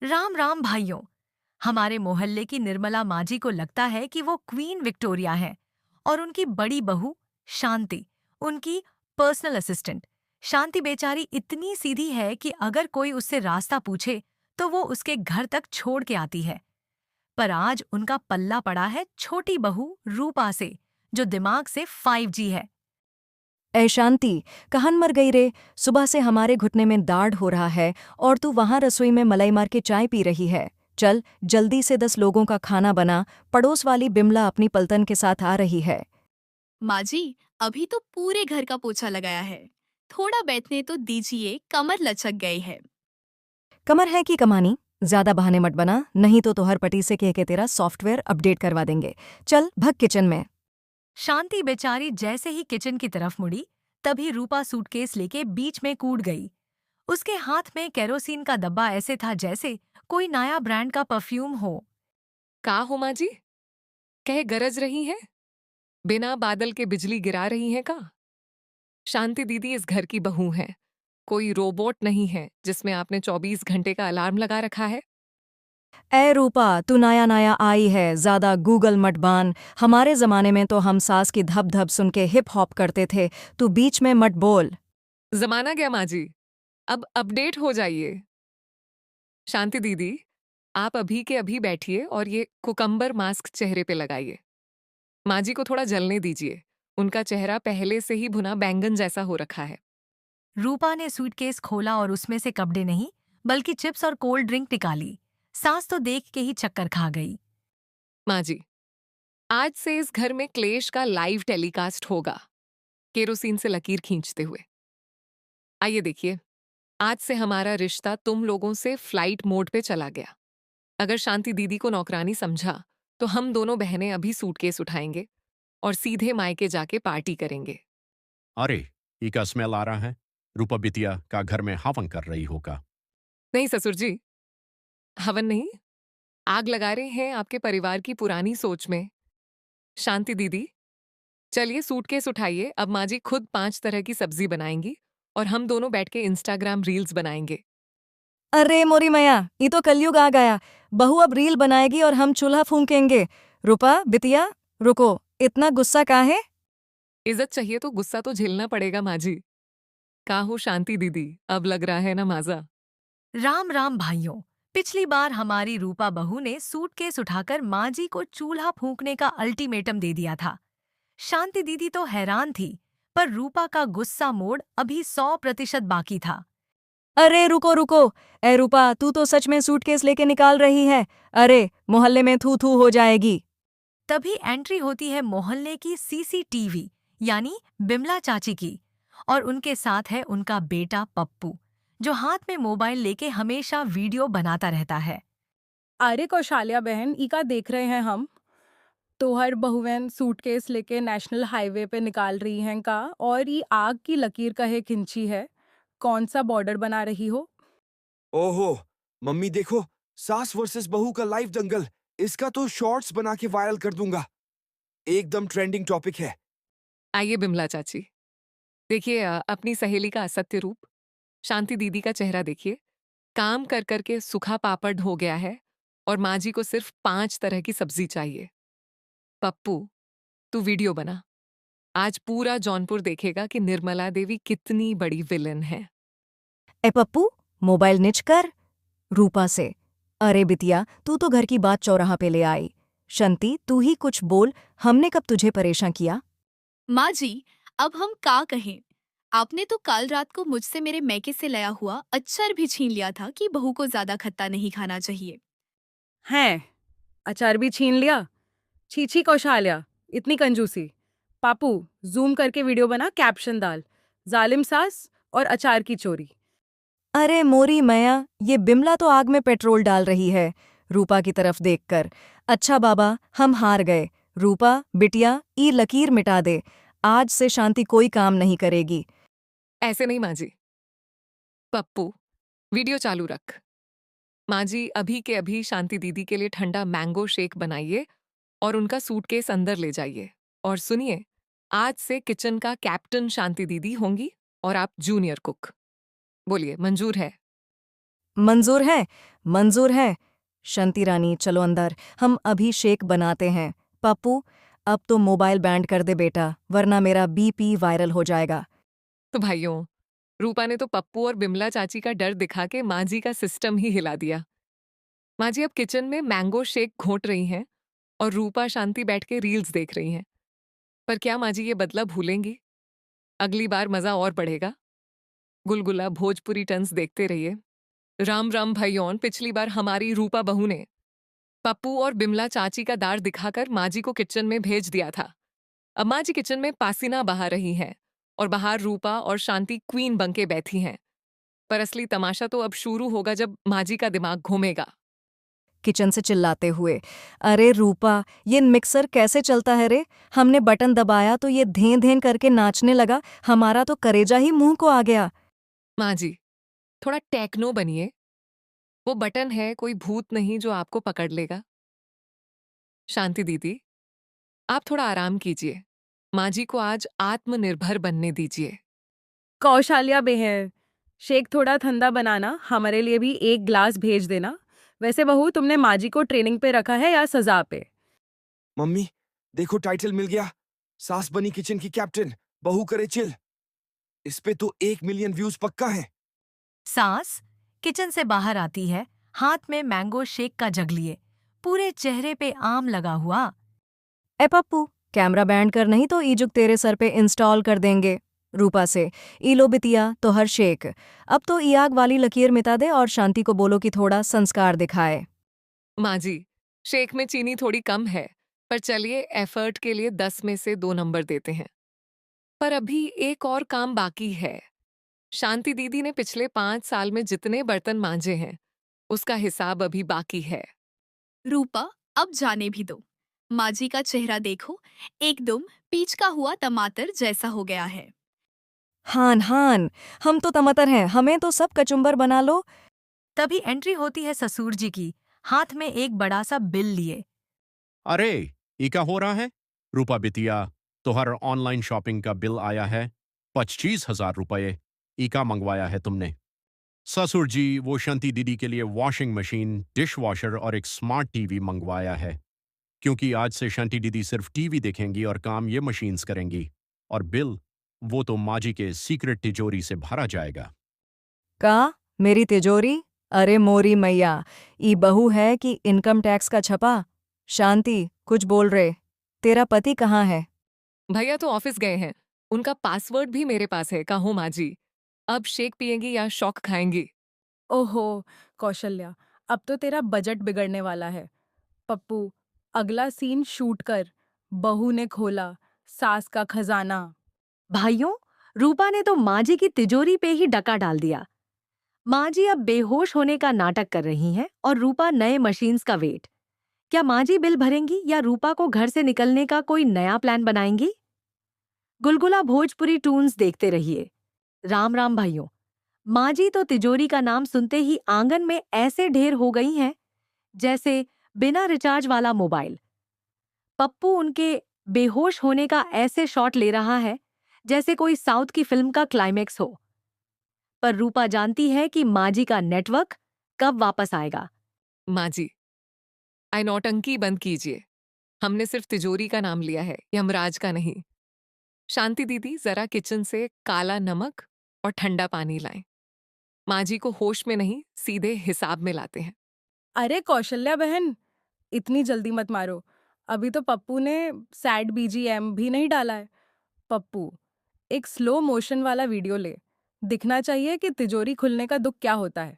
राम राम भाइयों। हमारे मोहल्ले की निर्मला माजी को लगता है कि वो क्वीन विक्टोरिया है और उनकी बड़ी बहू शांति उनकी पर्सनल असिस्टेंट। शांति बेचारी इतनी सीधी है कि अगर कोई उससे रास्ता पूछे तो वो उसके घर तक छोड़ के आती है। पर आज उनका पल्ला पड़ा है छोटी बहू रूपा से, जो दिमाग से 5G है। ए शांति, कहाँ मर गई रे? सुबह से हमारे घुटने में दाढ़ हो रहा है और तू वहां रसोई में मलाई मार के चाय पी रही है। चल जल्दी से 10 लोगों का खाना बना। पड़ोस वाली बिमला अपनी पलतन के साथ आ रही है। माँ जी, अभी तो पूरे घर का पोछा लगाया है। थोड़ा बैठने तो दीजिए, कमर लचक गई है। कमर है कि कमानी? ज्यादा बहाने मत बना, नहीं तो हर पटी से कह के तेरा सॉफ्टवेयर अपडेट करवा देंगे। चल भग किचन में। शांति बेचारी जैसे ही किचन की तरफ मुड़ी, तभी रूपा सूटकेस लेके बीच में कूद गई। उसके हाथ में केरोसिन का डब्बा ऐसे था जैसे कोई नया ब्रांड का परफ्यूम हो। का हो माँ जी? कह गरज रही है? बिना बादल के बिजली गिरा रही है का? शांति दीदी इस घर की बहू है, कोई रोबोट नहीं है जिसमें आपने 24 घंटे का अलार्म लगा रखा है। ए रूपा, तू नया नया आई है, ज्यादा गूगल मत बान। हमारे जमाने में तो हम सास की धप धप सुन के हिप हॉप करते थे। तू बीच में मत बोल। जमाना गया माँ जी, अब अपडेट हो जाइए। शांति दीदी, आप अभी के अभी बैठिए और ये कुकम्बर मास्क चेहरे पे लगाइए। माँ जी को थोड़ा जलने दीजिए, उनका चेहरा पहले से ही भुना बैंगन जैसा हो रखा है। रूपा ने सूटकेस खोला और उसमें से कपड़े नहीं बल्कि चिप्स और कोल्ड ड्रिंक निकाली। सास तो देख के ही चक्कर खा गई। माँ जी, आज से इस घर में क्लेश का लाइव टेलीकास्ट होगा, केरोसिन से लकीर खींचते हुए। आइए देखिए, आज से हमारा रिश्ता तुम लोगों से फ्लाइट मोड पे चला गया। अगर शांति दीदी को नौकरानी समझा तो हम दोनों बहनें अभी सूटकेस उठाएंगे और सीधे मायके जाके पार्टी करेंगे। अरे, ये का स्मेल आ रहा है। रूपा बिटिया का घर में हवन कर रही होगा। नहीं ससुर जी, हवन नहीं, आग लगा रहे हैं आपके परिवार की पुरानी सोच में। शांति दीदी, चलिए सूटकेस उठाइए, अब माँ जी खुद 5 तरह की सब्जी बनाएंगी और हम दोनों बैठ के इंस्टाग्राम रील्स बनाएंगे। अरे मोरी मैया, ये तो कलयुग आ गया। बहू अब रील बनाएगी और हम चूल्हा फूंकेंगे। रूपा बिटिया, रुको, इतना गुस्सा काहे? इज्जत चाहिए तो गुस्सा तो झेलना पड़ेगा माँ जी। का हो शांति दीदी, अब लग रहा है ना माजा? राम राम भाइयों। पिछली बार हमारी रूपा बहू ने सूटकेस उठाकर माँ जी को चूल्हा फूंकने का अल्टीमेटम दे दिया था। शांति दीदी तो हैरान थी, पर रूपा का गुस्सा मोड़ अभी 100% बाकी था। अरे रुको रुको, ए रूपा, तू तो सच में सूटकेस लेके निकाल रही है। अरे मोहल्ले में थू थू हो जाएगी। तभी एंट्री होती है मोहल्ले की CCTV यानी बिमला चाची की, और उनके साथ है उनका बेटा पप्पू, जो हाथ में मोबाइल लेके हमेशा वीडियो बनाता रहता है। अरे कौशाल्या बहन, इका देख रहे हैं हम। तोहर बहुवन सूटकेस लेके नेशनल हाईवे पे निकाल रही हैं का, और ये आग की लकीर कहे खिंची है। कौन सा बॉर्डर बना रही हो? ओहो, मम्मी देखो, सास वर्सेस बहू का लाइव दंगल। इसका तो शॉर्ट्स बना के वायरल कर दूंगा। एकदम ट्रेंडिंग टॉपिक है। आइए बिमला चाची, देखिए अपनी सहेली का असत्य रूप। शांति दीदी का चेहरा देखिए, काम कर कर के सूखा पापड़ हो गया है और माँ जी को सिर्फ 5 तरह की सब्जी चाहिए। पप्पू, तू वीडियो बना, आज पूरा जौनपुर देखेगा कि निर्मला देवी कितनी बड़ी विलन है। ए पप्पू, मोबाइल निच कर। रूपा से, अरे बिटिया, तू तो घर की बात चौराहा पे ले आई। शंती, तू ही कुछ बोल, हमने कब तुझे परेशान किया? माँ जी, अब हम का कहें? आपने तो कल रात को मुझसे मेरे मैके से लाया हुआ अचार भी छीन लिया था कि बहू को ज्यादा खट्टा नहीं खाना चाहिए। हैं, अचार भी छीन लिया? छी छी कौशाल्या, इतनी कंजूसी। पापू, जूम करके वीडियो बना, कैप्शन डाल, जालिम सास और अचार की चोरी। अरे मोरी मैया, ये बिमला तो आग में पेट्रोल डाल रही है। रूपा की तरफ देखकर, अच्छा बाबा, हम हार गए। रूपा बिटिया, ई लकीर मिटा दे। आज से शांति कोई काम नहीं करेगी। ऐसे नहीं माँ जी। पप्पू, वीडियो चालू रख। माँ जी अभी के अभी शांति दीदी के लिए ठंडा मैंगो शेक बनाइए और उनका सूटकेस अंदर ले जाइए। और सुनिए, आज से किचन का कैप्टन शांति दीदी होंगी और आप जूनियर कुक। बोलिए, मंजूर है? मंजूर है, मंजूर है। शांति रानी, चलो अंदर, हम अभी शेक बनाते हैं। पप्पू, अब तो मोबाइल बैंड कर दे बेटा, वरना मेरा बीपी वायरल हो जाएगा। तो भाइयों, रूपा ने तो पप्पू और बिमला चाची का डर दिखा के माँ जी का सिस्टम ही हिला दिया। माँ जी अब किचन में मैंगो शेक घोंट रही हैं और रूपा शांति बैठ के रील्स देख रही हैं। पर क्या माँ जी ये बदला भूलेंगी? अगली बार मजा और बढ़ेगा। गुलगुला भोजपुरी टन्स देखते रहिए। राम राम भाइयों, पिछली बार हमारी रूपा बहू ने पप्पू और बिमला चाची का दार दिखाकर माँ जी को किचन में भेज दिया था। अब माँ जी किचन में पासीना बहा रही हैं और बाहर रूपा और शांति क्वीन बनके बैठी हैं। पर असली तमाशा तो अब शुरू होगा जब माँ जी का दिमाग घूमेगा। किचन से चिल्लाते हुए, अरे रूपा, ये मिक्सर कैसे चलता है रे? हमने बटन दबाया तो ये धें धें करके नाचने लगा, हमारा तो करेजा ही मुंह को आ गया। माँ जी, थोड़ा टेक्नो बनिए। वो बटन है, कोई भूत नहीं जो आपको पकड़ लेगा। शांति दीदी, आप थोड़ा आराम कीजिए। माँ जी को आज आत्मनिर्भर बनने दीजिए। कौशाल्या बहन, शेक थोड़ा ठंडा बनाना, हमारे लिए भी एक ग्लास भेज देना। वैसे बहू, तुमने माँ जी को ट्रेनिंग पे रखा है या सजा पे? मम्मी देखो, टाइटल मिल गया, सास बनी किचन की कैप्टन, बहू करे चिल। इस पे तो 1 मिलियन व्यूज पक्का है। सास किचन से बाहर आती है, हाथ में मैंगो शेक का जग लिए, पूरे चेहरे पे आम लगा हुआ। ए पप्पू, कैमरा बैंड कर, नहीं तो ईजुक तेरे सर पे इंस्टॉल कर देंगे। रूपा से, ईलो बितिया तो हर शेक। अब तो ई आग वाली लकीर मिटा दे और शांति को बोलो कि थोड़ा संस्कार दिखाए। माँ जी, शेक में चीनी थोड़ी कम है, पर चलिए एफर्ट के लिए 10 में से 2 नंबर देते हैं। पर अभी एक और काम बाकी है। शांति दीदी ने पिछले 5 साल में जितने बर्तन मांजे हैं, उसका हिसाब अभी बाकी है। रूपा, अब जाने भी दो। माँ जी का चेहरा देखो, एकदम पीच का हुआ टमाटर जैसा हो गया है। हान हान, हम तो तमतर हैं, हमें तो सब कचुम्बर बना लो। तभी एंट्री होती है ससुर जी की, हाथ में एक बड़ा सा बिल लिए। अरे, ये क्या हो रहा है? रूपा बितिया, तुम्हारा ऑनलाइन शॉपिंग का बिल आया है 25,000 रुपये। इका मंगवाया है तुमने। ससुर जी, वो शांति दीदी के लिए वॉशिंग मशीन, डिश वॉशर और एक स्मार्ट टीवी मंगवाया है, क्योंकि आज से शांति दीदी सिर्फ टीवी देखेंगी और काम ये मशीन्स करेंगी। और बिल, वो तो माँ जी के सीक्रेट तिजोरी से भरा जाएगा। का मेरी तिजोरी? अरे मोरी मैया, ई बहू है कि इनकम टैक्स का छपा? शांति, कुछ बोल रे, तेरा पति कहाँ है? भैया तो ऑफिस गए हैं, उनका पासवर्ड भी मेरे पास है। कहो माँ जी, अब शेक पिएंगी या शॉक खाएंगी? ओहो कौशल्या, अब तो तेरा बजट बिगड़ने वाला है। पप्पू, अगला सीन शूट कर। बहू ने खोला सास का खजाना। भाइयों, रूपा ने तो माँ जी की तिजोरी पे ही डका डाल दिया। माँ जी अब बेहोश होने का नाटक कर रही हैं और रूपा नए मशीन्स का वेट। क्या माँ जी बिल भरेंगी या रूपा को घर से निकलने का कोई नया प्लान बनाएंगी? गुलगुला भोजपुरी टून्स देखते रहिए। राम राम भाइयों। माँ जी तो तिजोरी का नाम सुनते ही आंगन में ऐसे ढेर हो गई हैं जैसे बिना रिचार्ज वाला मोबाइल। पप्पू उनके बेहोश होने का ऐसे शॉट ले रहा है जैसे कोई साउथ की फिल्म का क्लाइमेक्स हो। पर रूपा जानती है कि माँ जी का नेटवर्क कब वापस आएगा। माँ जी, आई नौटंकी बंद कीजिए। हमने सिर्फ तिजोरी का नाम लिया है, यमराज का नहीं। शांति दीदी, जरा किचन से काला नमक और ठंडा पानी लाएं। माँ जी को होश में नहीं, सीधे हिसाब में लाते हैं। अरे कौशल्या बहन, इतनी जल्दी मत मारो। अभी तो पप्पू ने सैड बीजीएम भी नहीं डाला है। पप्पू, एक स्लो मोशन वाला वीडियो ले। दिखना चाहिए कि तिजोरी खुलने का दुख क्या होता है।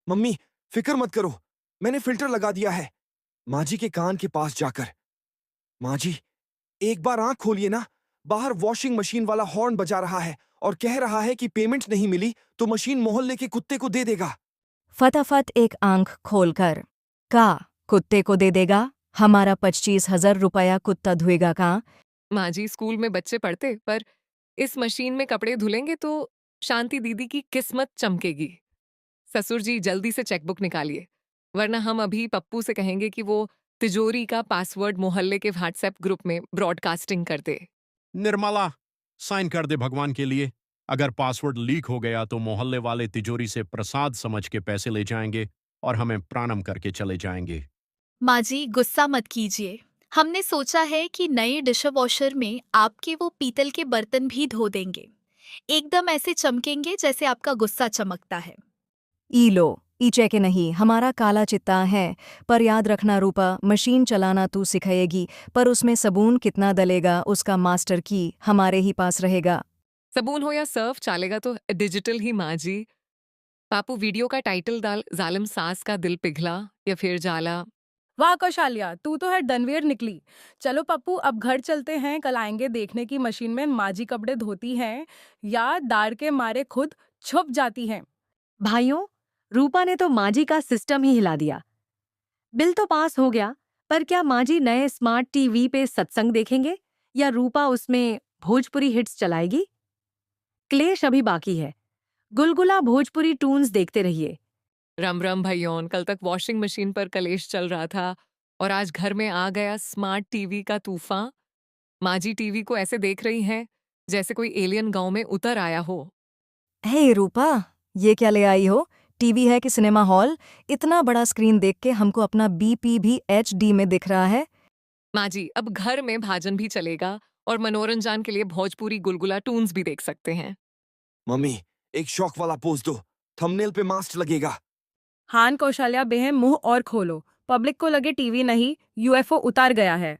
मम्मी फिक्र मत करो, मैंने फिल्टर लगा दिया है। माँ जी के कान के पास जाकर, माँ जी एक बार आंख खोलिए ना, बाहर वॉशिंग मशीन वाला हॉर्न बजा रहा है और कह रहा है कि पेमेंट नहीं मिली तो मशीन मोहल्ले के कुत्ते को दे देगा। फटाफट एक आंख खोलकर, का कुत्ते को दे देगा? हमारा 25,000 रुपया कुत्ता धुएगा का? माँ जी, स्कूल में बच्चे पढ़ते, पर इस मशीन में कपड़े धुलेंगे तो शांति दीदी की किस्मत चमकेगी। ससुर जी, जल्दी से चेकबुक निकालिए, वरना हम अभी पप्पू से कहेंगे कि वो तिजोरी का पासवर्ड मोहल्ले के व्हाट्सएप ग्रुप में ब्रॉडकास्टिंग कर दे। निर्मला, साइन कर दे भगवान के लिए। अगर पासवर्ड लीक हो गया तो मोहल्ले वाले तिजोरी से प्रसाद समझ के पैसे ले जाएंगे और हमें प्रणाम करके चले जाएंगे। माँ जी गुस्सा मत कीजिए। हमने सोचा है कि नए डिश वॉशर में आपके वो पीतल के बर्तन भी धो देंगे, एकदम ऐसे चमकेंगे जैसे आपका गुस्सा चमकता है। ई लो, ईचे के नहीं, हमारा काला चित्ता है। पर याद रखना रूपा, मशीन चलाना तू सिखाएगी, पर उसमें सबून कितना डलेगा उसका मास्टर की हमारे ही पास रहेगा। सबून हो या सर्फ चालेगा तो डिजिटल ही माँ जी। पापू वीडियो का टाइटल डाल, जालिम सास का दिल पिघला या फिर जाला। वाह कौशाल्या, तू तो है डनवेर निकली। चलो पप्पू, अब घर चलते हैं, कल आएंगे देखने की मशीन में माँ जी कपड़े धोती हैं या दाढ़ के मारे खुद छुप जाती हैं। भाइयों, रूपा ने तो माँ जी का सिस्टम ही हिला दिया। बिल तो पास हो गया, पर क्या माँ जी नए स्मार्ट टीवी पे सत्संग देखेंगे या रूपा उसमें भोजपुरी हिट्स चलाएगी? क्लेश अभी बाकी है। गुलगुला भोजपुरी टून्स देखते रहिए। रम रम भैयोन, कल तक वॉशिंग मशीन पर कलेश चल रहा था और आज घर में आ गया स्मार्ट टीवी का तूफान। माँ जी टीवी को ऐसे देख रही हैं जैसे कोई एलियन गांव में उतर आया हो। हे रूपा, ये क्या ले आई हो? टीवी है कि सिनेमा हॉल? इतना बड़ा स्क्रीन देख के हमको अपना बीपी भी HD में दिख रहा है। माँ जी, अब घर में भाजन भी चलेगा और मनोरंजन के लिए भोजपुरी गुलगुला टून्स भी देख सकते हैं। मम्मी, एक शौक वाला पोज दो, थंबनेल पे मास्ट लगेगा। हान कौशाल्या बहन, मुंह और खोलो। पब्लिक को लगे टीवी नहीं, UFO उतार गया है।